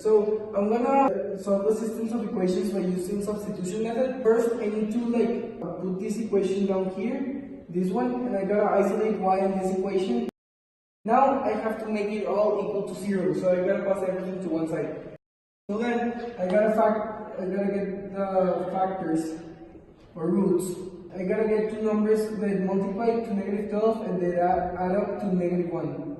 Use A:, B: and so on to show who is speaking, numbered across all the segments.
A: So I'm gonna solve the systems of equations by using substitution method. First, I need to put this equation down here, this one, and I gotta isolate y in this equation. Now I have to make it all equal to 0, so I gotta pass everything to one side. So then I gotta get the factors or roots. I gotta get two numbers that multiply to -12 and that add up to -1.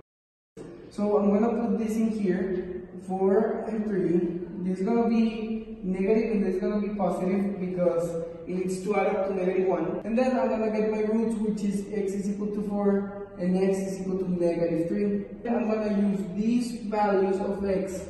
A: So I'm gonna put this in here, 4 and 3. This is gonna be negative and this is gonna be positive because it needs to add up to -1. And then I'm gonna get my roots, which is x is equal to 4 and x is equal to -3. I'm gonna use these values of x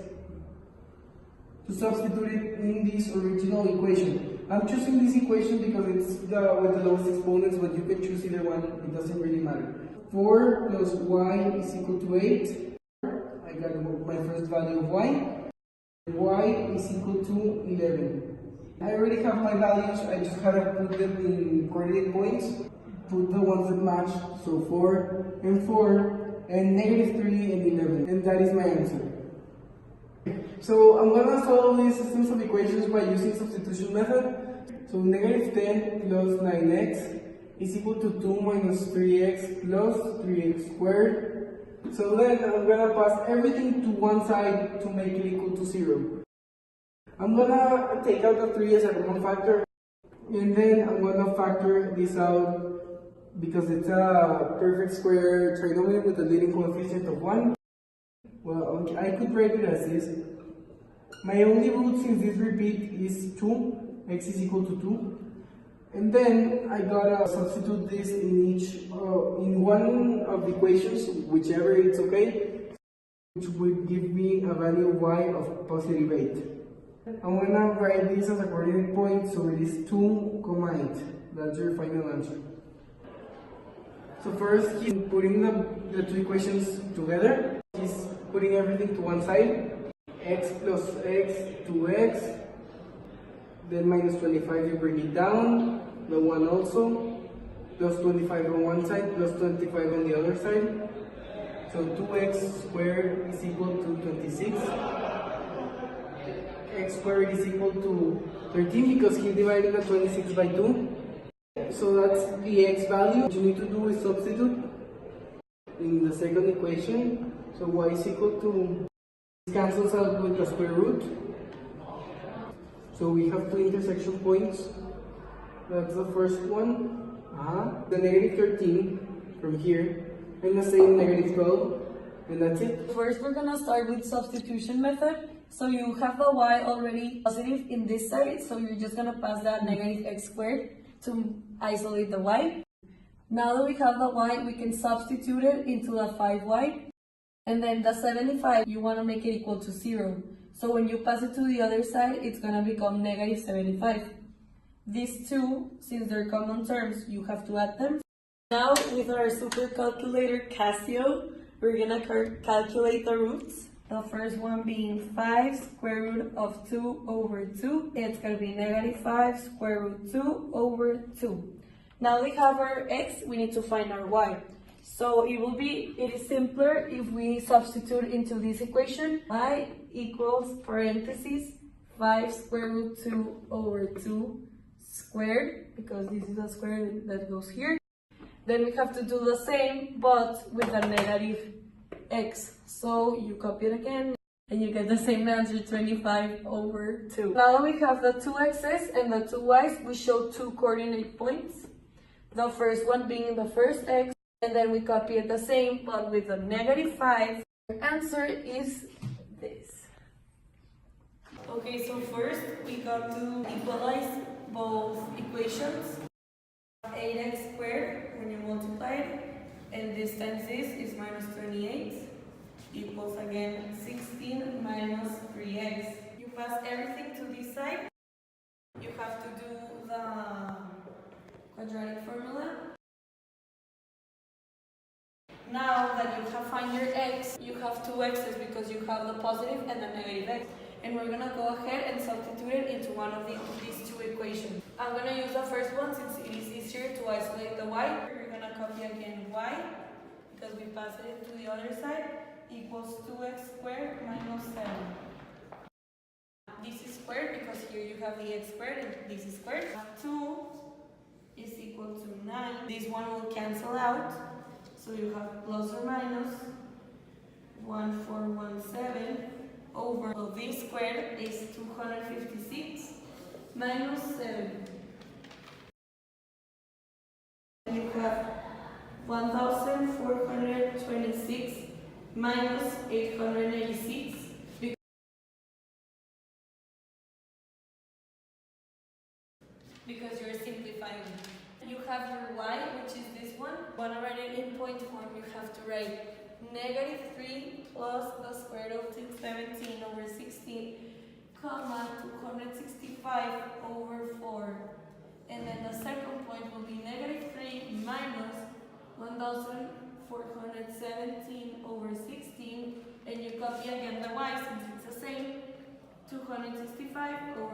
A: to substitute it in this original equation. I'm choosing this equation because it's with the lowest exponents, but you can choose either one, it doesn't really matter. 4 plus y is equal to 8. I got my first value of y. Y is equal to 11. I already have my values, I just gotta put them in coordinate points, put the ones that match, so 4 and 4, and -3 and 11, and that is my answer. So I'm gonna solve these systems of equations by using substitution method. So -10 plus 9x is equal to 2 minus 3x plus 3x squared. So then I'm gonna pass everything to one side to make it equal to 0. I'm gonna take out the 3 as a common factor, and then I'm gonna factor this out because it's a perfect square trinomial with a leading coefficient of 1. Well, I could write it as this. My only root since this repeat is 2, x is equal to 2. And then I gotta substitute this in one of the equations, whichever it's okay, which would give me a value of y of positive 8. I'm gonna write this as a coordinate point, so it is 2, 8. That's your final answer. So first, he's putting the two equations together. He's putting everything to one side. X plus x, 2x, then minus 25 you bring it down, the 1 also, plus 25 on one side, plus 25 on the other side, so 2x squared is equal to 26, x squared is equal to 13 because he divided the 26 by 2, so that's the x value. What you need to do is substitute in the second equation, so y is equal to, cancels out with the square root. So we have two intersection points. That's the first one. The -13 from here. And the same -12. And that's it.
B: First we're gonna start with substitution method. So you have the y already positive in this side. So you're just gonna pass that -x squared to isolate the y. Now that we have the y, we can substitute it into the 5y. And then the 75, you want to make it equal to 0. So when you pass it to the other side, it's going to become -75. These two, since they're common terms, you have to add them. Now with our super calculator Casio, we're going to calculate the roots. The first one being 5 square root of 2 over 2. It's going to be -5 square root 2 over 2. Now we have our x, we need to find our y. So it is simpler if we substitute into this equation. Y equals parentheses 5 square root 2 over 2 squared, because this is a square that goes here. Then we have to do the same, but with a negative x. So you copy it again, and you get the same answer, 25 over 2. Now that we have the two x's and the two y's, we show two coordinate points. The first one being the first x, and then we copy it the same, but with a -5. The answer is this. Okay, so first we got to equalize both equations. 8x squared when you multiply it, and this times this is -28 equals again 16 minus 3x. You pass everything to this side. You have to do the quadratic formula. Now that you have found your x, you have two x's because you have the positive and the negative x. And we're gonna go ahead and substitute it into one of these two equations. I'm gonna use the first one since it is easier to isolate the y. We're gonna copy again y because we passed it to the other side equals 2x squared minus 7. here you have the x squared and this is squared. 2 is equal to 9. This one will cancel out. So you have plus or minus 1417 over, so this squared is 256 minus 7. You have 1426 minus 886. Because you're simplifying. You have your y, which is this one. When I write it in point form, you have to write -3 plus the square root of 17 over 16, comma 265 over 4. And then the second point will be -3 minus 1417 over 16, and you copy again the y since it's the same, 265 over